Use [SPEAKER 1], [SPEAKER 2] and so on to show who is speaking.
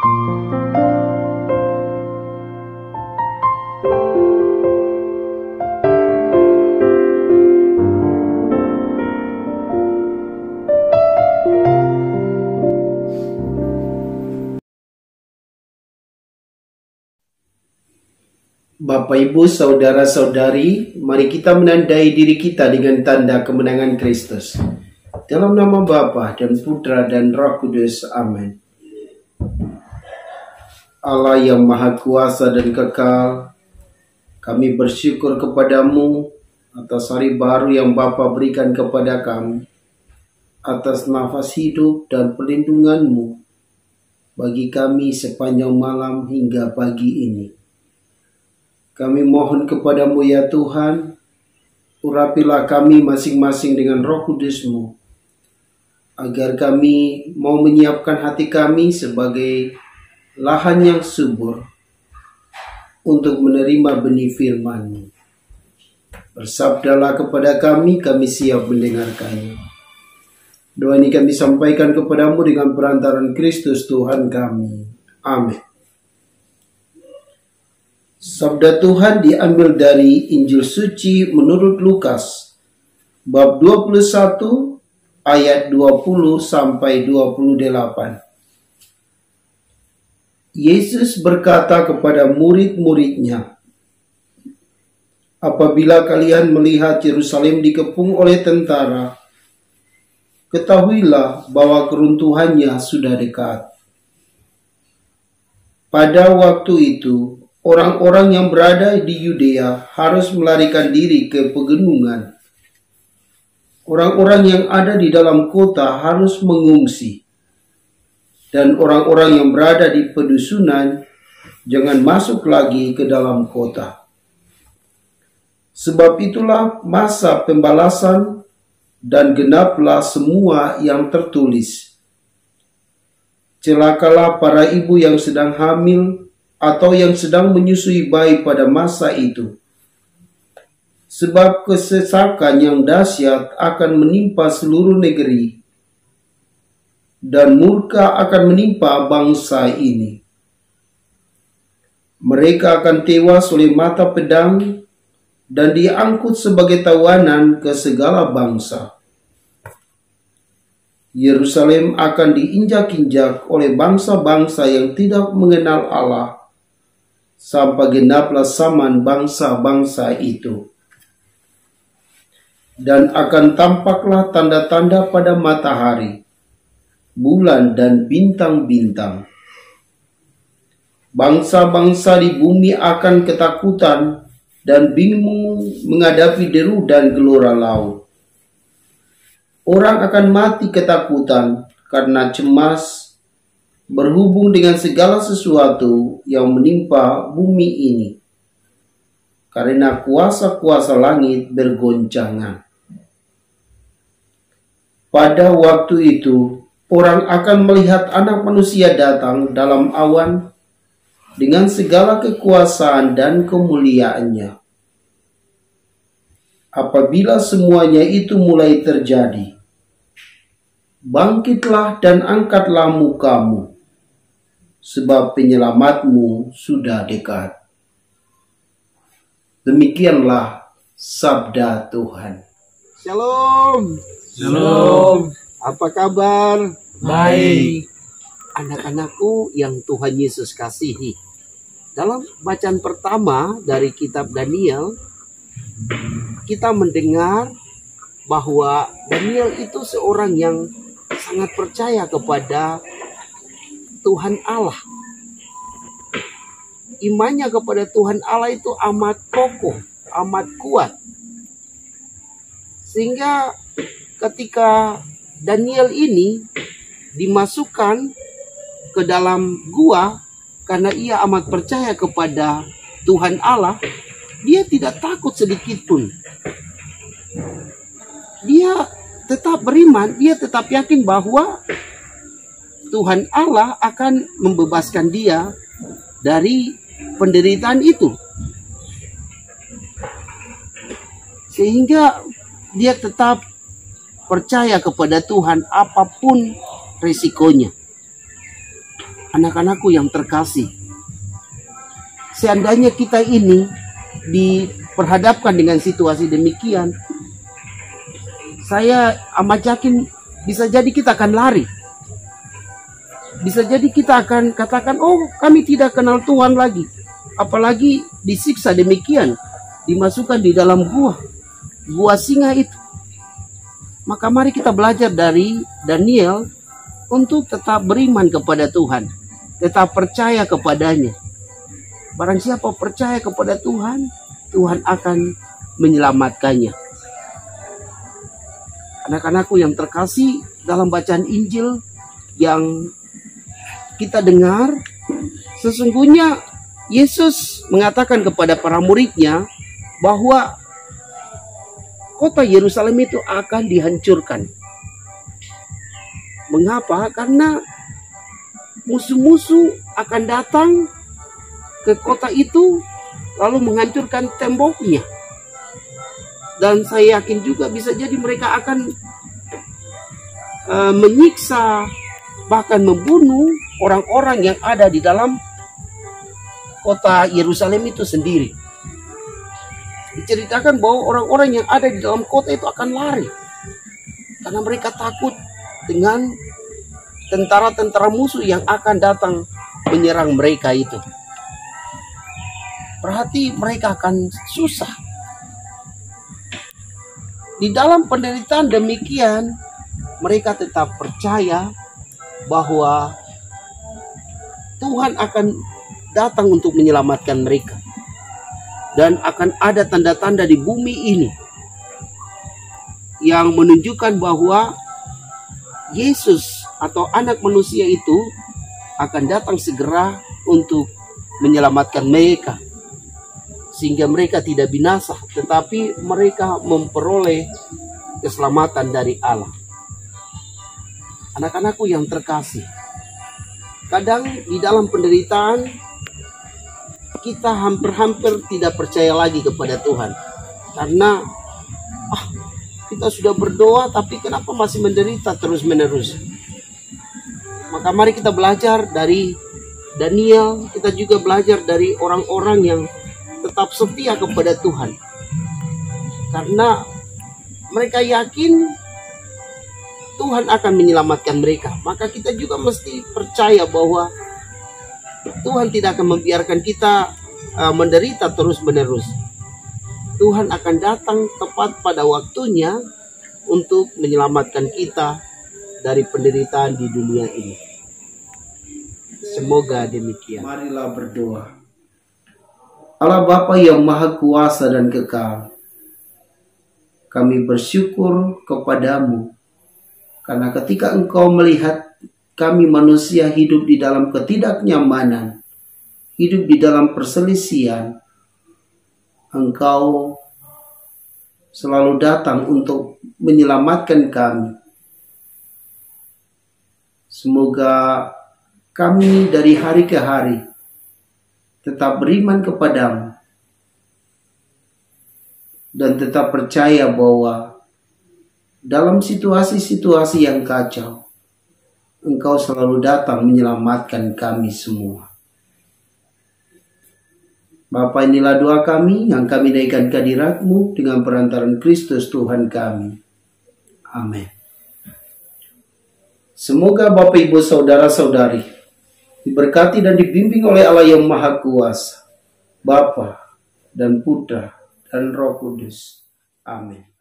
[SPEAKER 1] Bapak, Ibu, Saudara-saudari, mari kita menandai diri kita dengan tanda kemenangan Kristus. Dalam nama Bapa dan Putra dan Roh Kudus. Amin. Allah yang Maha Kuasa dan Kekal, kami bersyukur kepadamu atas hari baru yang Bapa berikan kepada kami, atas nafas hidup dan perlindunganmu bagi kami sepanjang malam hingga pagi ini. Kami mohon kepadamu ya Tuhan, urapilah kami masing-masing dengan Roh Kudus-Mu, agar kami mau menyiapkan hati kami sebagai lahan yang subur untuk menerima benih firman-Mu. Bersabdalah kepada kami siap mendengarkannya. Doa ini kami sampaikan kepadamu dengan perantaran Kristus Tuhan kami. Amin. Sabda Tuhan diambil dari Injil Suci menurut Lukas, bab 21, ayat 20 sampai 28. Yesus berkata kepada murid-muridnya, "Apabila kalian melihat Yerusalem dikepung oleh tentara, ketahuilah bahwa keruntuhannya sudah dekat. Pada waktu itu, orang-orang yang berada di Yudea harus melarikan diri ke pegunungan. Orang-orang yang ada di dalam kota harus mengungsi. Dan orang-orang yang berada di pedusunan jangan masuk lagi ke dalam kota. Sebab itulah masa pembalasan dan genaplah semua yang tertulis. Celakalah para ibu yang sedang hamil atau yang sedang menyusui bayi pada masa itu. Sebab kesesakan yang dahsyat akan menimpa seluruh negeri, dan murka akan menimpa bangsa ini. Mereka akan tewas oleh mata pedang dan diangkut sebagai tawanan ke segala bangsa. Yerusalem akan diinjak-injak oleh bangsa-bangsa yang tidak mengenal Allah, sampai genaplah zaman bangsa-bangsa itu. Dan akan tampaklah tanda-tanda pada matahari, bulan dan bintang-bintang. Bangsa-bangsa di bumi akan ketakutan dan bingung menghadapi deru dan gelora laut. Orang akan mati ketakutan karena cemas berhubung dengan segala sesuatu yang menimpa bumi ini, karena kuasa-kuasa langit bergoncangan. Pada waktu itu, orang akan melihat Anak Manusia datang dalam awan dengan segala kekuasaan dan kemuliaannya. Apabila semuanya itu mulai terjadi, bangkitlah dan angkatlah mukamu, sebab penyelamatmu sudah dekat." Demikianlah sabda Tuhan.
[SPEAKER 2] Shalom.
[SPEAKER 3] Shalom.
[SPEAKER 2] Apa kabar?
[SPEAKER 3] Baik.
[SPEAKER 2] Anak-anakku yang Tuhan Yesus kasihi. Dalam bacaan pertama dari kitab Daniel, kita mendengar bahwa Daniel itu seorang yang sangat percaya kepada Tuhan Allah. Imannya kepada Tuhan Allah itu amat kokoh, amat kuat. Sehingga ketika Daniel ini dimasukkan ke dalam gua karena ia amat percaya kepada Tuhan Allah, dia tidak takut sedikit pun. Dia tetap beriman, dia tetap yakin bahwa Tuhan Allah akan membebaskan dia dari penderitaan itu. Sehingga dia tetap percaya kepada Tuhan apapun risikonya. Anak-anakku yang terkasih, seandainya kita ini diperhadapkan dengan situasi demikian, saya amat yakin bisa jadi kita akan lari. Bisa jadi kita akan katakan, oh kami tidak kenal Tuhan lagi. Apalagi disiksa demikian, dimasukkan di dalam gua singa itu. Maka mari kita belajar dari Daniel untuk tetap beriman kepada Tuhan, tetap percaya kepadanya. Barang siapa percaya kepada Tuhan, Tuhan akan menyelamatkannya. Anak-anakku yang terkasih, dalam bacaan Injil yang kita dengar, sesungguhnya Yesus mengatakan kepada para muridnya bahwa kota Yerusalem itu akan dihancurkan. Mengapa? Karena musuh-musuh akan datang ke kota itu lalu menghancurkan temboknya. Dan saya yakin juga bisa jadi mereka akan menyiksa, bahkan membunuh orang-orang yang ada di dalam kota Yerusalem itu sendiri. Diceritakan bahwa orang-orang yang ada di dalam kota itu akan lari karena mereka takut dengan tentara-tentara musuh yang akan datang menyerang mereka itu. Berarti mereka akan susah. Di dalam penderitaan demikian, mereka tetap percaya bahwa Tuhan akan datang untuk menyelamatkan mereka. Dan akan ada tanda-tanda di bumi ini yang menunjukkan bahwa Yesus atau anak manusia itu akan datang segera untuk menyelamatkan mereka. Sehingga mereka tidak binasa, tetapi mereka memperoleh keselamatan dari Allah. Anak-anakku yang terkasih, kadang di dalam penderitaan kita hampir-hampir tidak percaya lagi kepada Tuhan. Karena kita sudah berdoa tapi kenapa masih menderita terus-menerus. Maka mari kita belajar dari Daniel, kita juga belajar dari orang-orang yang tetap setia kepada Tuhan. Karena mereka yakin Tuhan akan menyelamatkan mereka. Maka kita juga mesti percaya bahwa Tuhan tidak akan membiarkan kita menderita terus-menerus. Tuhan akan datang tepat pada waktunya untuk menyelamatkan kita dari penderitaan di dunia ini. Semoga demikian.
[SPEAKER 1] Marilah berdoa. Allah Bapa yang Maha Kuasa dan Kekal, kami bersyukur kepadamu karena ketika Engkau melihat kami manusia hidup di dalam ketidaknyamanan, hidup di dalam perselisihan, Engkau selalu datang untuk menyelamatkan kami. Semoga kami dari hari ke hari tetap beriman kepadamu dan tetap percaya bahwa dalam situasi-situasi yang kacau, Engkau selalu datang menyelamatkan kami semua. Bapa, inilah doa kami yang kami naikkan ke hadirat-Mu dengan perantaran Kristus Tuhan kami. Amin. Semoga Bapak, Ibu, Saudara-saudari diberkati dan dibimbing oleh Allah yang Maha Kuasa, Bapa dan Putra dan Roh Kudus. Amin.